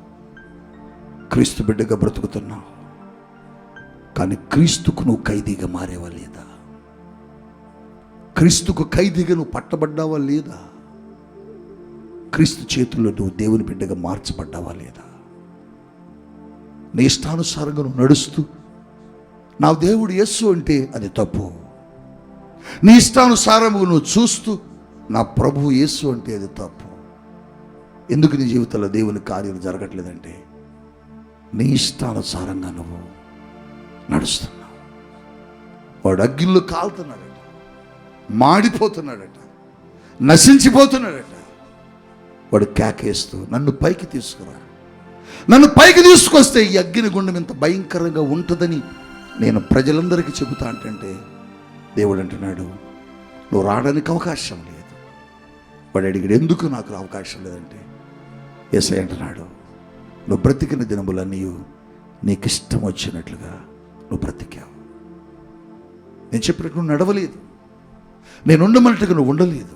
S2: క్రీస్తు బిడ్డగా బ్రతుకుతున్నావు, కానీ క్రీస్తుకు నువ్వు ఖైదీగా మారేవా లేదా? క్రీస్తుకు ఖైదీగా నువ్వు పట్టబడ్డావా లేదా? క్రీస్తు చేతుల్లో నువ్వు దేవుని బిడ్డగా మార్చబడ్డావా లేదా? నీ ఇష్టానుసారంగా నువ్వు నడుస్తూ నా దేవుడు యేసు అంటే అది తప్పు. నీ ఇష్టానుసారంగా నువ్వు చూస్తూ నా ప్రభువు యేసు అంటే అది తప్పు. ఎందుకు నీ జీవితంలో దేవుని కార్యాలు జరగట్లేదంటే నీ ఇష్టానుసారంగా నువ్వు నడుస్తున్నావు. వాడు అగ్గిలో కాలుతున్నాడు, మాడిపోతున్నాడట, నశించిపోతున్నాడట. వాడు కేకేస్తూ, నన్ను పైకి తీసుకురా, నన్ను పైకి తీసుకొస్తే ఈ అగ్ని గుండం ఇంత భయంకరంగా ఉంటుందని నేను ప్రజలందరికీ చెబుతా అంటే దేవుడు అంటున్నాడు, నువ్వు రావడానికి అవకాశం లేదు. వాడు అడిగాడు, ఎందుకు నాకు అవకాశం లేదంటే యేసయ్య అంటున్నాడు, నువ్వు బ్రతికిన దినములన్నీ నీకు ఇష్టం వచ్చినట్లుగా నువ్వు బ్రతికావు. నేను చెప్పినట్టు నువ్వు నడవలేదు, నేను ఉండమన్నట్టుగా నువ్వు ఉండలేదు,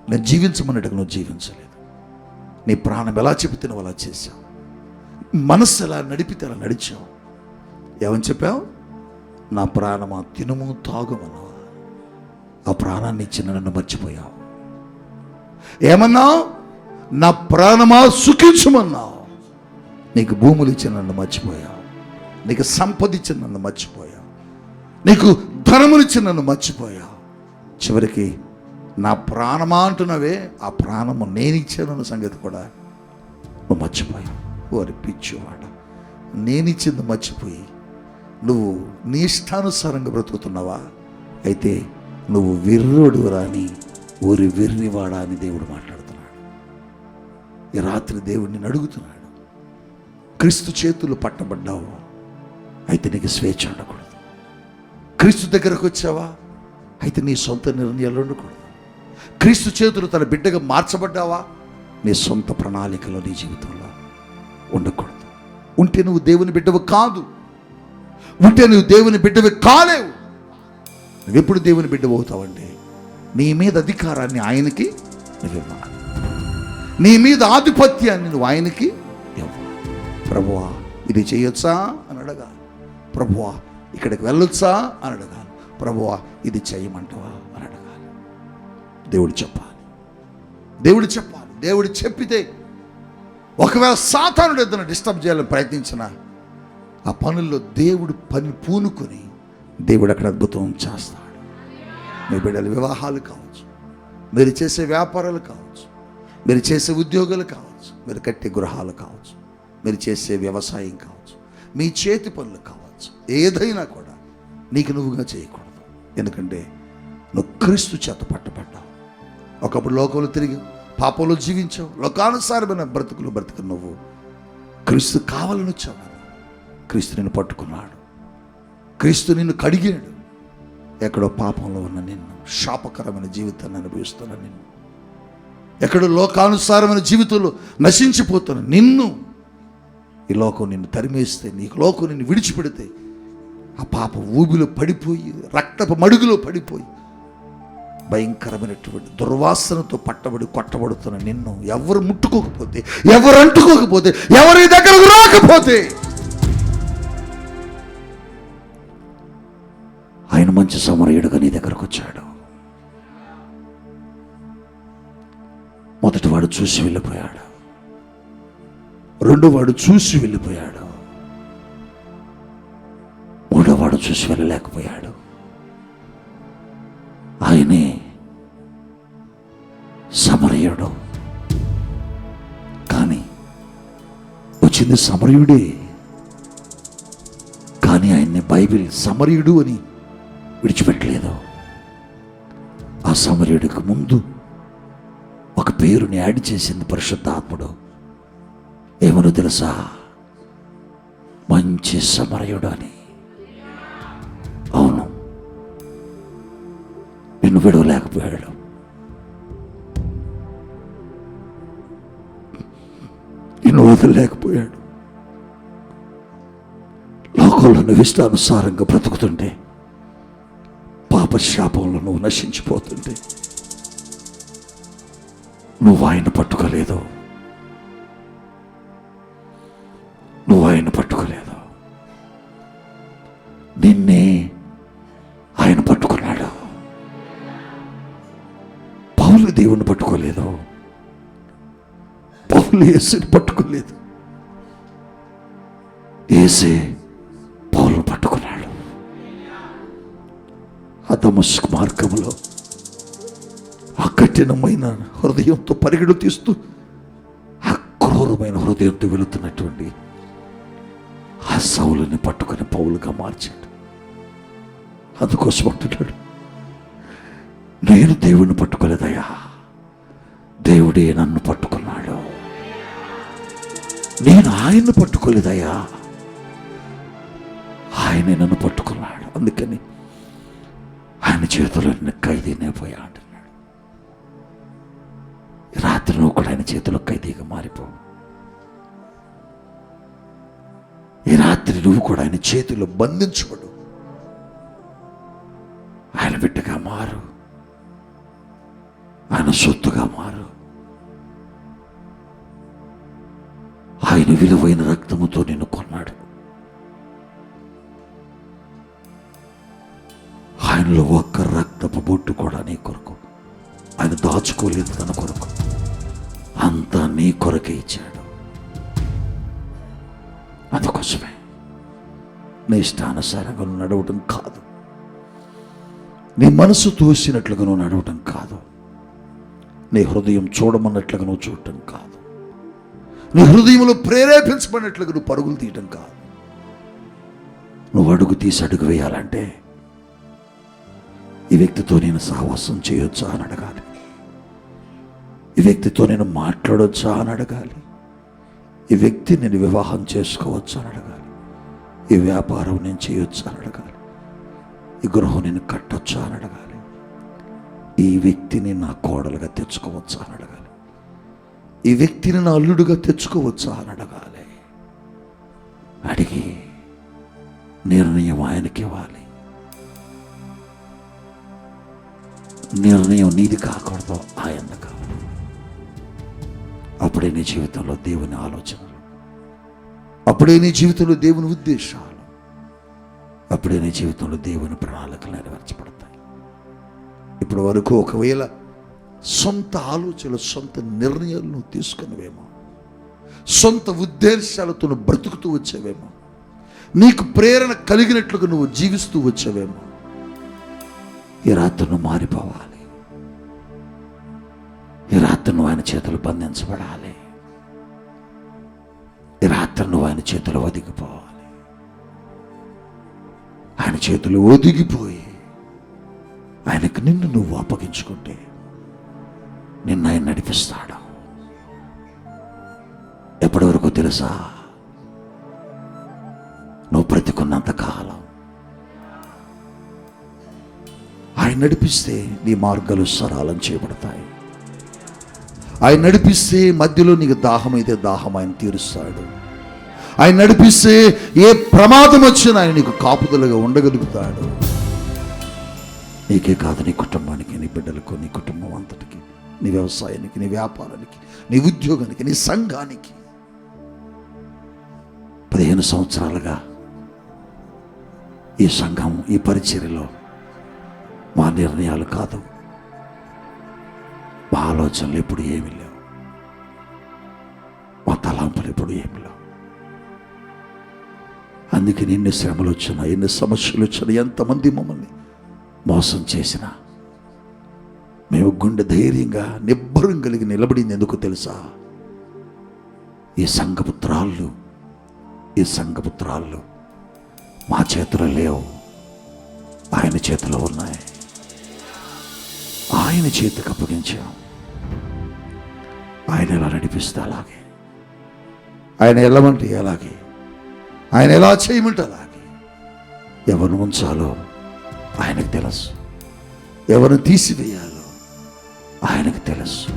S2: నేను జీవించమన్నట్టుగా నువ్వు జీవించలేదు. నీ ప్రాణం ఎలా చెబితే నువ్వు అలా చేశావు, మనస్సు ఎలా నడిపితే అలా నడిచావు. ఏమని చెప్పావు? నా ప్రాణమా తినుము తాగుమన్నావు. ఆ ప్రాణాన్ని ఇచ్చిన నన్ను మర్చిపోయావు. ఏమన్నావు? నా ప్రాణమా సుఖించుమన్నావు. నీకు భూములు ఇచ్చిన నన్ను మర్చిపోయావు, నీకు సంపద ఇచ్చిన నన్ను మర్చిపోయావు, నీకు ధనమునిచ్చిన నన్ను మర్చిపోయావు. చివరికి నా ప్రాణమా అంటున్నావే, ఆ ప్రాణము నేను ఇచ్చానన్న సంగతి కూడా నువ్వు మర్చిపోయావు. ఓరి పిచ్చివాడ, నేనిచ్చింది మర్చిపోయి నువ్వు నీ ఇష్టానుసారంగా బ్రతుకుతున్నావా? అయితే నువ్వు వెర్రోడు రాని ఊరి వెర్రివాడా అని దేవుడు మాట్లాడుతున్నాడు. ఈ రాత్రి దేవుడిని అడుగుతున్నాడు, క్రీస్తు చేతులు పట్టబడ్డావు, అయితే నీకు స్వేచ్ఛ ఉండకూడదు. క్రీస్తు దగ్గరకు వచ్చావా, అయితే నీ సొంత నిర్ణయాలు ఉండకూడదు. క్రీస్తు చేతులు తన బిడ్డగా మార్చబడ్డావా, నీ సొంత ప్రణాళికలో నీ జీవితంలో ఉండకూడదు. ఉంటే నువ్వు దేవుని బిడ్డవు కాదు, ఉంటే నువ్వు దేవుని బిడ్డవి కాలేవు. నువ్వు ఎప్పుడు దేవుని బిడ్డవు అవుతావంటే నీ మీద అధికారాన్ని ఆయనకి నువ్వు ఇవ్వాలి, నీ మీద ఆధిపత్యాన్ని నువ్వు ఆయనకి ఇవ్వాలి. ప్రభువా ఇది చేయొచ్చా అని అడగాలి, ప్రభువా ఇక్కడికి వెళ్ళొచ్చా అని అడగాలి, ప్రభువా ఇది చేయమంటావా అని అడగాలి. దేవుడు చెప్పాలి, దేవుడు చెప్పాలి. దేవుడు చెప్పితే ఒకవేళ సాతానుడు ఏదైనా డిస్టర్బ్ చేయాలని ప్రయత్నించిన ఆ పనుల్లో దేవుడు పని పూనుకొని దేవుడు అక్కడ అద్భుతం చేస్తాడు. మీ బిడ్డల వివాహాలు కావచ్చు, మీరు చేసే వ్యాపారాలు కావచ్చు, మీరు చేసే ఉద్యోగాలు కావచ్చు, మీరు కట్టే గృహాలు కావచ్చు, మీరు చేసే వ్యవసాయం కావచ్చు, మీ చేతి పనులు కావచ్చు, ఏదైనా కూడా నీకు నువ్వుగా చేయకూడదు. ఎందుకంటే నువ్వు క్రీస్తు చేత పట్టబడ్డావు. ఒకప్పుడు లోకంలో తిరిగి పాపంలో జీవించావు, లోకానుసారమైన బ్రతుకులు బ్రతుకు నువ్వు క్రీస్తు కావాలని వచ్చావు. క్రీస్తు నిన్ను పట్టుకున్నాడు, క్రీస్తు నిన్ను కడిగాడు. ఎక్కడో పాపంలో ఉన్న నిన్ను, శాపకరమైన జీవితాన్ని అనుభవిస్తున్న నిన్ను, ఎక్కడో లోకానుసారమైన జీవితంలో నశించిపోతున్న నిన్ను ఈ లోకం నిన్ను తరిమేస్తే, నీకు లోకం నిన్ను విడిచిపెడితే ఆ పాప ఊబిలో పడిపోయి, రక్తపు మడుగులో పడిపోయి భయంకరమైనటువంటి దుర్వాసనతో పట్టబడి కొట్టబడుతున్న నిన్ను ఎవరు ముట్టుకోకపోతే, ఎవరు అంటుకోకపోతే, ఎవరి దగ్గరకు రాకపోతే ఆయన మంచి సమరయుడుగా నీ దగ్గరకు వచ్చాడు. మొదటివాడు చూసి వెళ్ళిపోయాడు, రెండోవాడు చూసి వెళ్ళిపోయాడు, మూడోవాడు చూసి వెళ్ళలేకపోయాడు. ఆయనే సమరయుడు. కానీ వచ్చింది సమరయుడే, కానీ ఆయన్ని బైబిల్ సమరయుడు అని విడిచిపెట్టలేదు. ఆ సమరయుడికి ముందు ఒక పేరుని యాడ్ చేసింది పరిశుద్ధాత్ముడు. ఏమనో తెలుసా? మంచి సమరయుడు అని. అవును, నిన్ను విడవలేకపోయాడు, నిన్ను వదలలేకపోయాడు. లోకంలో నువ్వు ఇష్టానుసారంగా బ్రతుకుతుంటే, పాపశాపంలో నువ్వు నశించిపోతుంటే నువ్వు ఆయన పట్టుకోలేదు, నువ్వు ఆయన పట్టుకోలేదు, నిన్నే ఆయన పట్టుకున్నాడు. పౌలు దేవుణ్ణి పట్టుకోలేదు, పౌలు యేసుని పట్టుకోలేదు, యేసే పౌలును పట్టుకున్నాడు. ఆ దమస్కు మార్గంలో ఆ కఠినమైన హృదయంతో పరిగెడు తీస్తూ, ఆ క్రూరమైన హృదయంతో వెళుతున్నటువంటి ఆ సౌలుని పట్టుకుని పౌలుగా మార్చాడు. అందుకోసం అంటున్నాడు,
S3: నేను దేవుణ్ణి పట్టుకోలేదయ్యా, దేవుడే నన్ను పట్టుకున్నాడు. నేను ఆయన్ని పట్టుకోలేదయ్యా, ఆయనే నన్ను పట్టుకున్నాడు. అందుకని ఆయన చేతిలో ఖైదీనే పోయా అంటున్నాడు. రాత్రి నువ్వు కూడా ఆయన చేతిలో ఖైదీగా మారిపోవు. ఈ రాత్రి నువ్వు కూడా ఆయన చేతిలో బంధించబడు. ఆయన బిడ్డగా మారు, ఆయన సొత్తుగా మారు. ఆయన విలువైన రక్తముతో నిన్ను కొన్నాడు. ఆయనలో ఒక్క రక్తపు బొట్టు కూడా నీ కొరకు ఆయన దాచుకోలేదు. తన కొరకు అంతా నీ కొరకే ఇచ్చాడు. అందుకోసమే నీ ఇష్టానుసారంగా నువ్వు నడవటం కాదు, నీ మనసు తోసినట్లుగా నువ్వు నడవటం కాదు, నీ హృదయం చూడమన్నట్లుగా నువ్వు చూడటం కాదు, నీ హృదయంలో ప్రేరేపించబడినట్లుగా నువ్వు పరుగులు తీయటం కాదు. నువ్వు అడుగు తీసి అడుగు వేయాలంటే ఈ వ్యక్తితో నేను సహవాసం చేయొచ్చా అని అడగాలి, ఈ వ్యక్తితో నేను మాట్లాడొచ్చా అని అడగాలి, ఈ వ్యక్తి నేను వివాహం చేసుకోవచ్చా అని అడగాలి, ఈ వ్యాపారం నేను చేయొచ్చా అని అడగాలి, ఈ గృహం నేను కట్టొచ్చా అని అడగాలి, ఈ వ్యక్తిని నా కోడలుగా తెచ్చుకోవచ్చా అని అడగాలి, ఈ వ్యక్తిని నా అల్లుడుగా తెచ్చుకోవచ్చా అని అడగాలి. అడిగి నిర్ణయం ఆయనకి ఇవ్వాలి. నిర్ణయం నీది కాకూడదు, ఆయన కావాలి. అప్పుడే నీ జీవితంలో దేవుని ఆలోచనలు, అప్పుడే నీ జీవితంలో దేవుని ఉద్దేశాలు, అప్పుడే నీ జీవితంలో దేవుని ప్రణాళికలు నెరవేర్చబడతాయి. ఇప్పటి వరకు ఒకవేళ సొంత ఆలోచనలు, సొంత నిర్ణయాలు నువ్వు తీసుకునేవేమో, సొంత ఉద్దేశాలతో నువ్వు బ్రతుకుతూ వచ్చేవేమో, నీకు ప్రేరణ కలిగినట్లుగా నువ్వు జీవిస్తూ వచ్చేవేమో. ఈ రాత్రి నువ్వు మారిపోవాలి. ఈ రాత్రి నువ్వు ఆయన చేతులు బంధించబడాలి. ఈ రాత్రి నువ్వు ఆయన చేతులు ఒదిగిపోవాలి. ఆయన చేతులు ఒదిగిపోయి ఆయనకు నిన్ను నువ్వు అప్పగించుకుంటే నిన్ను ఆయన నడిపిస్తాడు. ఎప్పటి వరకు తెలుసా? నువ్వు బ్రతికున్నంత కాలం. ఆయన నడిపిస్తే నీ మార్గాలు సరళం చేయబడతాయి. ఆయన నడిపిస్తే మధ్యలో నీకు దాహం అయితే దాహం ఆయన తీరుస్తాడు. ఆయన నడిపిస్తే ఏ ప్రమాదం వచ్చినా ఆయన నీకు కాపుదలుగా ఉండగలుగుతాడు. నీకే కాదు, నీ కుటుంబానికి, నీ బిడ్డలకు, నీ కుటుంబం అంతటికి, నీ వ్యవసాయానికి, నీ వ్యాపారానికి, నీ ఉద్యోగానికి, నీ సంఘానికి. 15 సంవత్సరాలుగా ఈ సంఘం, ఈ పరిచర్యలో మా నిర్ణయాలు కాదు, మా ఆలోచనలు ఎప్పుడు ఏమి లేవు, మా తలాంపులు ఎప్పుడు ఏమి లేవు. అందుకని ఎన్ని శ్రమలు వచ్చినా, ఎన్ని సమస్యలు వచ్చినా, ఎంతమంది మమ్మల్ని మోసం చేసినా మేము గుండె ధైర్యంగా నిబ్బరం కలిగి నిలబడింది ఎందుకు తెలుసా? ఈ సంఘపుత్రాళ్ళు మా చేతిలో లేవు, ఆయన చేతిలో ఉన్నాయి. ఆయన చేతికి అప్పగించాం. ఆయన ఎలా నడిపిస్తే అలాగే, ఆయన వెళ్ళమంటే అలాగే, ఆయన ఎలా చేయమంటే అలాగే. ఎవరిని ఉంచాలో ఆయనకు తెలుసు, ఎవరిని తీసివేయాలో ఆయనకు తెలుసు.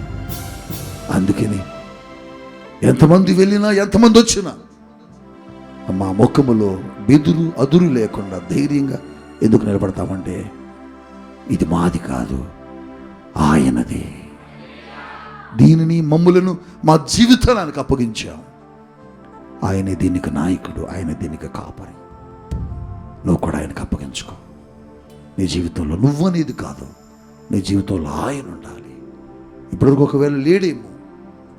S3: అందుకని ఎంతమంది వెళ్ళినా, ఎంతమంది వచ్చినా మా ముఖములో బెదురు అదురు లేకుండా ధైర్యంగా ఎందుకు నిలబడతామంటే ఇది మాది కాదు, ఆయనది. దీనిని, మమ్ములను, మా జీవితానికి అప్పగించాం. ఆయనే దీనికి నాయకుడు, ఆయన దీనికి కాపరి. నువ్వు కూడా ఆయనకు అప్పగించుకో. నీ జీవితంలో నువ్వనేది కాదు, నీ జీవితంలో ఆయన ఉండాలి. ఇప్పటివరకు ఒకవేళ లేడేమో,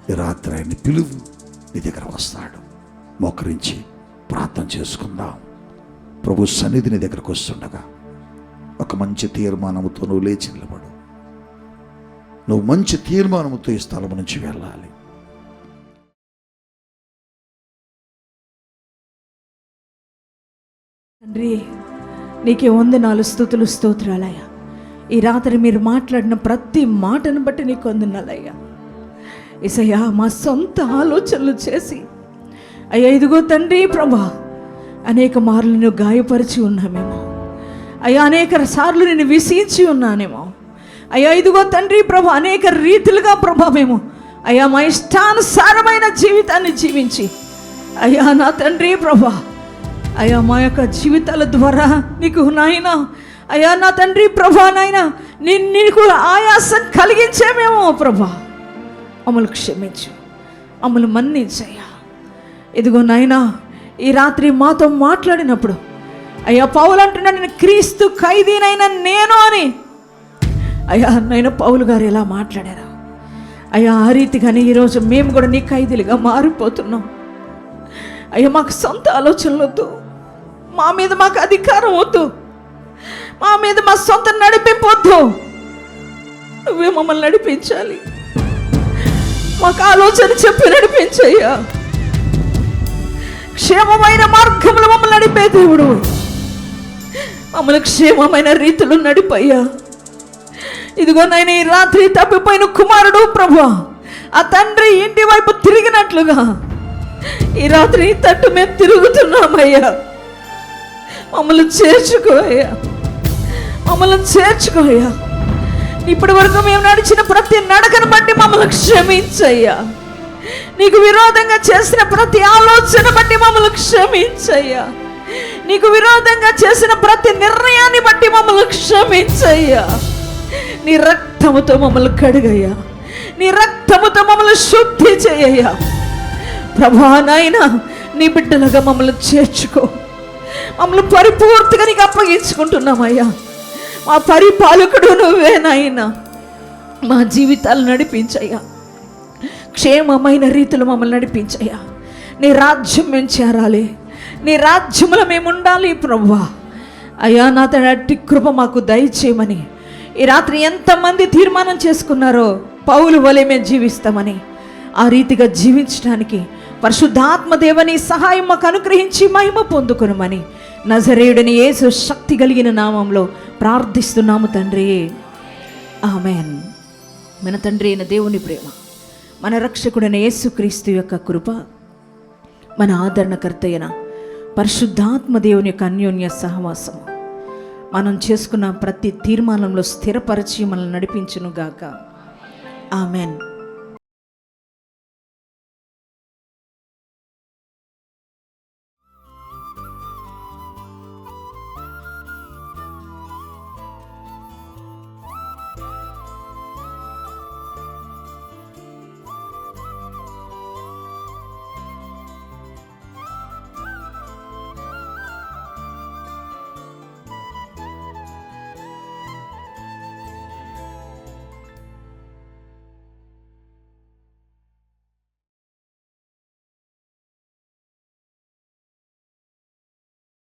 S3: ఈ రాత్రి ఆయన్ని పిలువు, నీ దగ్గరకు వస్తాడు. మోకరించి ప్రార్థన చేసుకుందాం. ప్రభు సన్నిధి నీ దగ్గరకు వస్తుండగా ఒక మంచి తీర్మానముతో నువ్వు లేచి నిలబడు. నువ్వు మంచి తీర్మానముతో ఈ స్థలం నుంచి వెళ్ళాలి.
S4: తండ్రి, నీకే వందనాలు, స్తుతులు, స్తోత్రాలయ్యా.
S1: ఈ రాత్రి మీరు మాట్లాడిన ప్రతి మాటను బట్టి నీకు వందనాలయ్యా. యేసయ్యా, మా సొంత ఆలోచనలు చేసి అయ్యా ఇదిగో తండ్రి ప్రభా, అనేక మార్లు నేను గాయపరిచి ఉన్నామేమో అయ్యా, అనేక సార్లు నేను విసిగించి ఉన్నానేమో అయ్యా, ఇదిగో తండ్రి ప్రభా, అనేక రీతిలుగా ప్రభా మేము అయ్యా మా ఇష్టానుసారమైన జీవితాన్ని జీవించి అయ్యా నా తండ్రి ప్రభా, అయ్యా మా యొక్క జీవితాల ద్వారా నీకు నాయనా అయ్యా నా తండ్రి ప్రభా నాయనా నీకు ఆయాసం కలిగించేమేమో ప్రభా, మమ్మల్ని క్షమించు, మమ్మల్ని మన్నించయ్యా. ఇదిగో నాయనా, ఈ రాత్రి మాతో మాట్లాడినప్పుడు అయ్యా పౌలు అంటున్నా, నేను క్రీస్తు ఖైదీనైనా నేను అని. అయ్యా నాయన పౌలు గారు ఎలా మాట్లాడారా అయ్యా, ఆ రీతిగానే ఈరోజు మేము కూడా నీ ఖైదీలుగా మారిపోతున్నాం. అయ్యా మాకు సొంత ఆలోచనలు వద్దు, మా మీద మాకు అధికారం వద్దు, మా మీద మా సొంత నడిపింపు వద్దు, నువ్వే మమ్మల్ని నడిపించాలి. మాకు ఆలోచన చెప్పి నడిపించయ్యా. క్షేమమైన మార్గంలో మమ్మల్ని నడిపే దేవుడు, మమ్మల్ని క్షేమమైన రీతిలో నడిపయ్యా. ఇదిగో నాయన, ఈ రాత్రి తప్పిపోయిన కుమారుడు ప్రభువా, ఆ తండ్రి ఇంటి వైపు తిరిగినట్లుగా ఈ రాత్రి తట్టు మేము తిరుగుతున్నామయ్యా. మమ్మల్ని చేర్చుకోయ్యా, మమ్మల్ని చేర్చుకోయ్యా. ఇప్పటి వరకు మేము నడిచిన ప్రతి నడకను బట్టి మమ్మల్ని క్షమించయ్యా. నీకు విరోధంగా చేసిన ప్రతి ఆలోచన బట్టి మమ్మల్ని క్షమించయ్యా. నీకు విరోధంగా చేసిన ప్రతి నిర్ణయాన్ని బట్టి మమ్మల్ని క్షమించయ్యా. నీ రక్తముతో మమ్మల్ని కడుగయ్యా, నీ రక్తముతో మమ్మల్ని శుద్ధి చేయయ్యా. ప్రభా నాయనా, నీ బిడ్డలుగా మమ్మల్ని చేర్చుకో, మమ్మల్ని పరిపూర్తిగా నీకు అప్పగించుకుంటున్నామయ్యా. మా పరిపాలకుడు నువ్వే నాయనా, మా జీవితాలు నడిపించయ్యా, క్షేమమైన రీతిలో మమ్మల్ని నడిపించయ్యా. నీ రాజ్యం మేము చేరాలి, నీ రాజ్యంలో మేము ఉండాలి ప్రభువా. అయ్యా నా తండ్రి కృప మాకు దయచేయమని ఈ రాత్రి ఎంతమంది తీర్మానం చేసుకున్నారో పౌలు వలె మేము జీవిస్తామని, ఆ రీతిగా జీవించడానికి పరిశుద్ధాత్మ దేవుని సహాయం మాకు అనుగ్రహించి మహిమ పొందుకొనుమని నజరేయుడిని యేసు శక్తి కలిగిన నామంలో ప్రార్థిస్తున్నాము తండ్రి, ఆమెన్. మన తండ్రి అయిన దేవుని ప్రేమ, మన రక్షకుడైన యేసుక్రీస్తు యొక్క కృప, మన ఆదరణకర్త అయిన పరిశుద్ధాత్మ దేవుని యొక్క అన్యోన్య సహవాసము మనం చేసుకున్న ప్రతి తీర్మానంలో స్థిరపరిచి మనల్ని నడిపించును గాక. ఆమెన్.